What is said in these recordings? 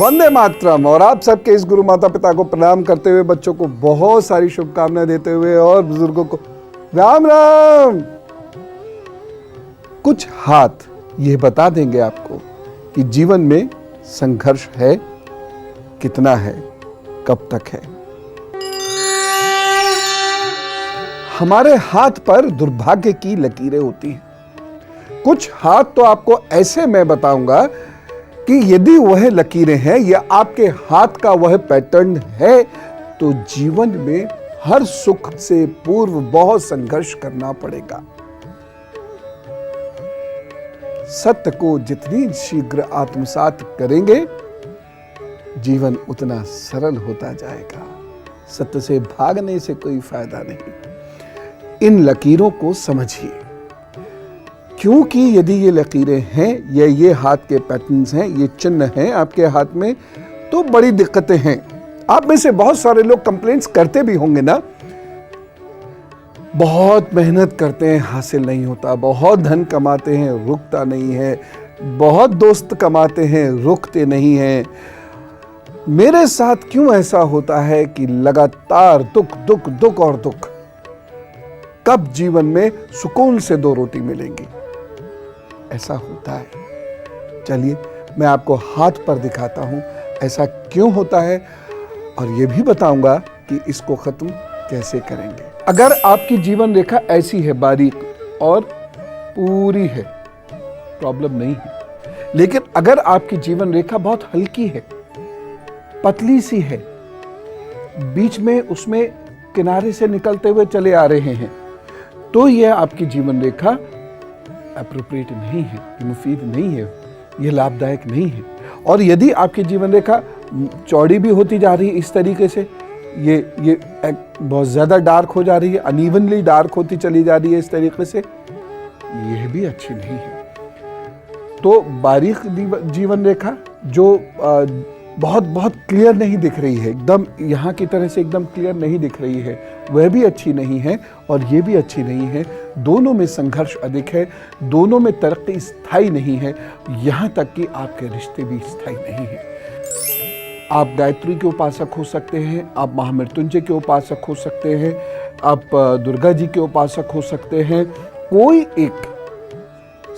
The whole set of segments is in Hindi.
वंदे मातरम। और आप सबके इस गुरु माता पिता को प्रणाम करते हुए, बच्चों को बहुत सारी शुभकामनाएं देते हुए और बुजुर्गों को राम राम। कुछ हाथ ये बता देंगे आपको कि जीवन में संघर्ष है, कितना है, कब तक है। हमारे हाथ पर दुर्भाग्य की लकीरें होती हैं। कुछ हाथ तो आपको ऐसे मैं बताऊंगा कि यदि वह लकीरें हैं या आपके हाथ का वह पैटर्न है तो जीवन में हर सुख से पूर्व बहुत संघर्ष करना पड़ेगा। सत्य को जितनी शीघ्र आत्मसात करेंगे जीवन उतना सरल होता जाएगा। सत्य से भागने से कोई फायदा नहीं। इन लकीरों को समझिए, क्योंकि यदि ये लकीरें हैं या ये हाथ के पैटर्न्स हैं, ये चिन्ह हैं आपके हाथ में, तो बड़ी दिक्कतें हैं। आप में से बहुत सारे लोग कंप्लेंट्स करते भी होंगे ना, बहुत मेहनत करते हैं हासिल नहीं होता, बहुत धन कमाते हैं रुकता नहीं है, बहुत दोस्त कमाते हैं रुकते नहीं हैं। मेरे साथ क्यों ऐसा होता है कि लगातार दुख दुख दुख और दुख। कब जीवन में सुकून से दो रोटी मिलेंगी? ऐसा होता है। चलिए मैं आपको हाथ पर दिखाता हूं ऐसा क्यों होता है और यह भी बताऊंगा कि इसको खत्म कैसे करेंगे। अगर आपकी जीवन रेखा ऐसी है, बारीक और पूरी है, प्रॉब्लम नहीं है। लेकिन अगर आपकी जीवन रेखा बहुत हल्की है, पतली सी है, बीच में उसमें किनारे से निकलते हुए चले आ रहे हैं, तो यह आपकी जीवन रेखा एप्रोप्रिएट नहीं है, मुफीद नहीं है, यह लाभदायक नहीं है। और यदि आपकी जीवन रेखा चौड़ी भी होती जा रही है इस तरीके से, ये बहुत ज्यादा डार्क हो जा रही है, अनइवनली डार्क होती चली जा रही है इस तरीके से, यह भी अच्छी नहीं है। तो बारीक जीवन रेखा जो बहुत बहुत क्लियर नहीं दिख रही है, एकदम यहाँ की तरह से एकदम क्लियर नहीं दिख रही है, वह भी अच्छी नहीं है और ये भी अच्छी नहीं है। दोनों में संघर्ष अधिक है, दोनों में तरक्की स्थायी नहीं है, यहाँ तक कि आपके रिश्ते भी स्थायी नहीं है। आप गायत्री के उपासक हो सकते हैं, आप महामृत्युंजय के उपासक हो सकते हैं, आप दुर्गा जी के उपासक हो सकते हैं। कोई एक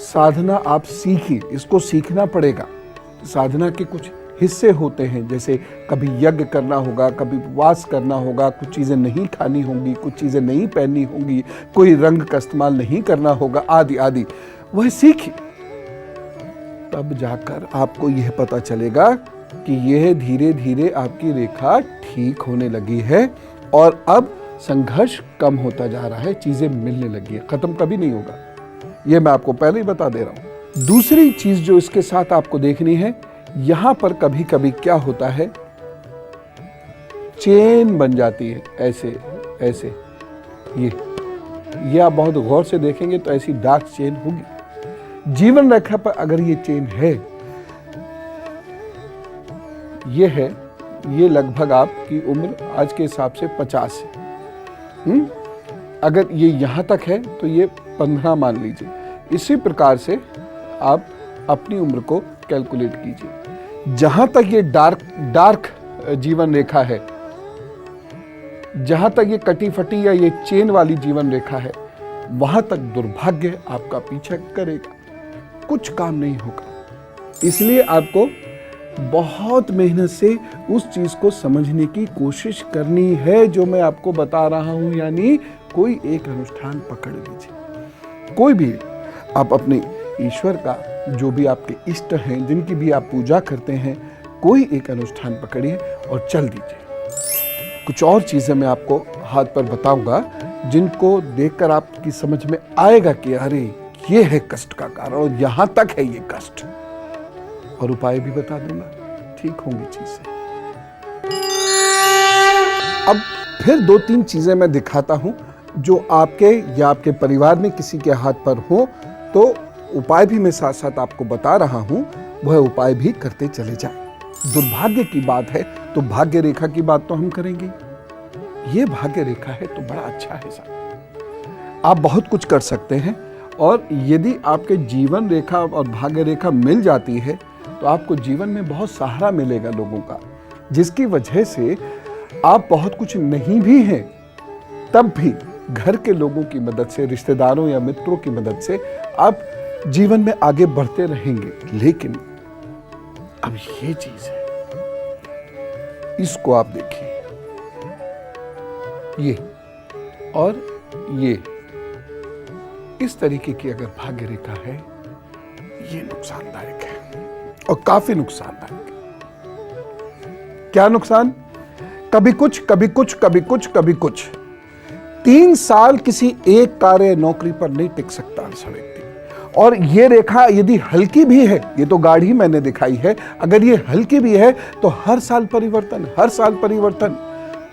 साधना आप सीखिए, इसको सीखना पड़ेगा। साधना के कुछ हिस्से होते हैं, जैसे कभी यज्ञ करना होगा, कभी उपवास करना होगा, कुछ चीज़ें नहीं खानी होंगी, कुछ चीज़ें नहीं पहननी होंगी, कोई रंग का इस्तेमाल नहीं करना होगा, आदि आदि। वह सीखिए, तब जाकर आपको यह पता चलेगा कि यह धीरे धीरे आपकी रेखा ठीक होने लगी है और अब संघर्ष कम होता जा रहा है, चीज़ें मिलने लगी है। खत्म कभी नहीं होगा, यह मैं आपको पहले ही बता दे रहा हूँ। दूसरी चीज़ जो इसके साथ आपको देखनी है, यहां पर कभी कभी क्या होता है, चेन बन जाती है, ऐसे ऐसे। ये आप बहुत गौर से देखेंगे तो ऐसी डार्क चेन होगी। जीवन रेखा पर अगर ये चेन है, ये लगभग आपकी उम्र आज के हिसाब से 50 है। अगर ये यहां तक है तो ये 15 मान लीजिए। इसी प्रकार से आप अपनी उम्र को कैलकुलेट कीजिए। जहां तक ये डार्क जीवन रेखा है, जहां तक ये कटी फटी या ये चेन वाली जीवन रेखा है, वहां तक दुर्भाग्य आपका पीछा करेगा, कुछ काम नहीं होगा। इसलिए आपको बहुत मेहनत से उस चीज को समझने की कोशिश करनी है जो मैं आपको बता रहा हूं। यानी कोई एक अनुष्ठान पकड़ लीजिए, कोई भी। आप अपने ईश्वर का, जो भी आपके इष्ट हैं, जिनकी भी आप पूजा करते हैं, कोई एक अनुष्ठान पकड़िए और चल दीजिए। कुछ और चीजें मैं आपको हाथ पर बताऊंगा जिनको देखकर आपकी समझ में आएगा कि अरे ये है कष्ट का कारण और यहां तक है ये कष्ट, और उपाय भी बता दूंगा, ठीक होंगी चीजें। अब फिर 2-3 चीजें मैं दिखाता हूं जो आपके या आपके परिवार में किसी के हाथ पर हो, तो उपाय भी मैं साथ साथ आपको बता रहा हूं, वह उपाय भी करते चले जाएं। दुर्भाग्य की बात है तो भाग्य रेखा की बात तो हम करेंगे। ये भाग्य रेखा है तो बड़ा अच्छा है साहब, आप बहुत कुछ कर सकते हैं। और यदि आपके जीवन रेखा और भाग्य रेखा मिल जाती है तो आपको जीवन में बहुत सहारा मिलेगा लोगों का, जिसकी वजह से आप बहुत कुछ नहीं भी हैं, तब भी घर के लोगों की मदद से, रिश्तेदारों या मित्रों की मदद से आप जीवन में आगे बढ़ते रहेंगे। लेकिन अब ये चीज है, इसको आप देखिए, ये और ये इस तरीके की अगर भाग्य रेखा है, ये नुकसानदायक है और काफी नुकसानदायक है। क्या नुकसान? कभी कुछ, कभी कुछ, कभी कुछ, कभी कुछ। 3 साल किसी एक कार्य नौकरी पर नहीं टिक सकता ऐसा व्यक्ति। और ये रेखा यदि हल्की भी है, ये तो गाढ़ी मैंने दिखाई है, अगर ये हल्की भी है तो हर साल परिवर्तन, हर साल परिवर्तन।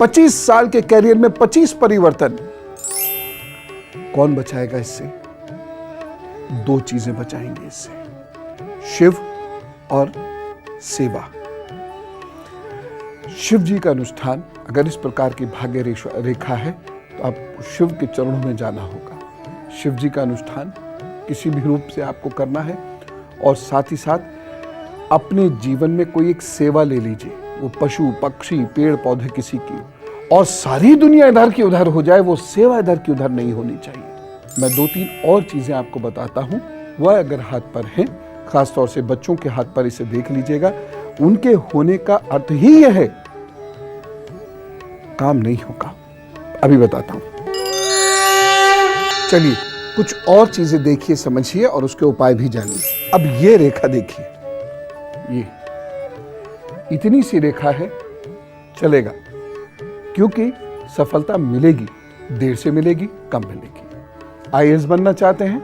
25 साल के कैरियर में 25 परिवर्तन। कौन बचाएगा इससे? 2 चीजें बचाएंगे इससे, शिव और सेवा। शिव जी का अनुष्ठान, अगर इस प्रकार की भाग्य रेखा है तो आपको शिव के चरणों में जाना होगा। शिव जी का अनुष्ठान किसी भी रूप से आपको करना है और साथ ही साथ अपने जीवन में कोई एक सेवा ले लीजिए, वो पशु पक्षी पेड़ पौधे किसी की, और सारी दुनिया इधर की उधर हो जाए, वो सेवा इधर की उधर नहीं होनी चाहिए। मैं 2-3 और चीजें आपको बताता हूं, वह अगर हाथ पर हैं, खासतौर से बच्चों के हाथ पर इसे देख लीजिएगा, उनके होने का अर्थ ही यह है काम नहीं होगा। अभी बताता हूं। चलिए कुछ और चीजें देखिए, समझिए और उसके उपाय भी जानिए। अब ये रेखा देखिए, ये इतनी सी रेखा है, चलेगा, क्योंकि सफलता मिलेगी, देर से मिलेगी, कम मिलेगी। आईएएस बनना चाहते हैं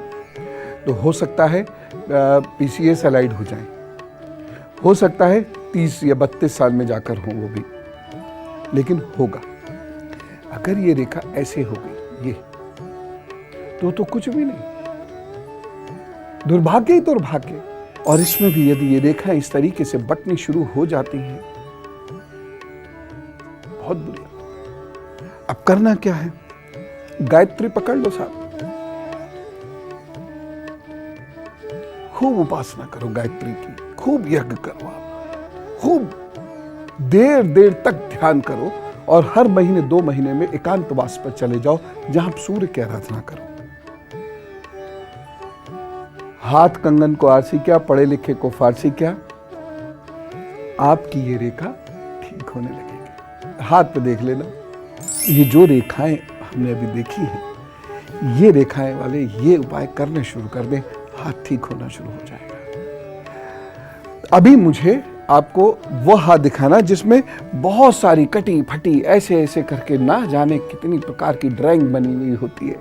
तो हो सकता है पीसीएस अलाइड हो जाए, हो सकता है 30 या 32 साल में जाकर हो वो भी, लेकिन होगा। अगर ये रेखा ऐसे हो गई, ये तो कुछ भी नहीं, दुर्भाग्य ही दुर्भाग्य। और इसमें भी यदि ये रेखा इस तरीके से बटनी शुरू हो जाती है, बहुत बुरी। अब करना क्या है? गायत्री पकड़ लो साहब, खूब उपासना करो गायत्री की, खूब यज्ञ करो, आप खूब देर देर तक ध्यान करो, और हर महीने 2 महीने में एकांतवास पर चले जाओ जहां आप सूर्य की आराधना करो। हाथ कंगन को आरसी क्या, पढ़े लिखे को फारसी क्या, आपकी ये रेखा ठीक होने लगेगी। हाथ पे देख लेना, ये जो रेखाएं हमने अभी देखी हैं, ये रेखाएं वाले ये उपाय करने शुरू कर दें, हाथ ठीक होना शुरू हो जाएगा। अभी मुझे आपको वो हाथ दिखाना जिसमें बहुत सारी कटी फटी ऐसे ऐसे करके ना जाने कितनी प्रकार की ड्राइंग बनी हुई होती है।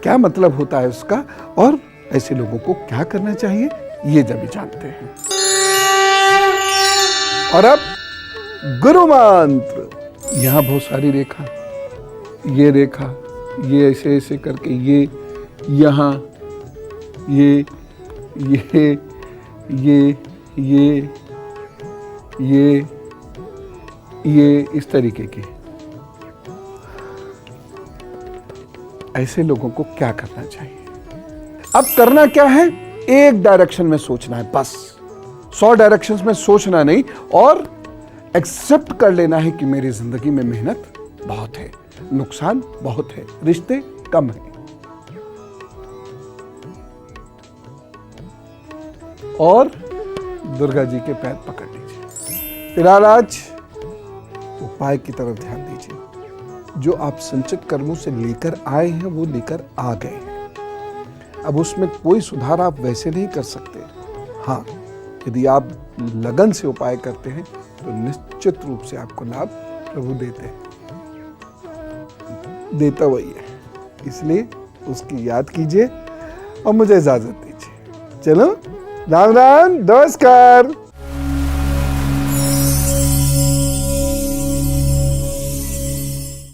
क्या मतलब होता है उसका, और ऐसे लोगों को क्या करना चाहिए, ये जब भी जानते हैं। और अब गुरु मंत्र, यहां बहुत सारी रेखा, ये रेखा, ये ऐसे ऐसे करके, ये यहां, ये इस तरीके की। ऐसे लोगों को क्या करना चाहिए? अब करना क्या है? एक डायरेक्शन में सोचना है बस, 100 डायरेक्शंस में सोचना नहीं, और एक्सेप्ट कर लेना है कि मेरी जिंदगी में मेहनत बहुत है, नुकसान बहुत है, रिश्ते कम है, और दुर्गा जी के पैर पकड़ लीजिए। फिलहाल आज उपाय की तरफ ध्यान दीजिए। जो आप संचित कर्मों से लेकर आए हैं वो लेकर आ गए हैं, अब उसमें कोई सुधार आप वैसे नहीं कर सकते। हाँ, यदि आप लगन से उपाय करते हैं तो निश्चित रूप से आपको लाभ प्रभु देते हैं, देता वही है, इसलिए उसकी याद कीजिए और मुझे इजाजत दीजिए। चलो, राम राम, नमस्कार।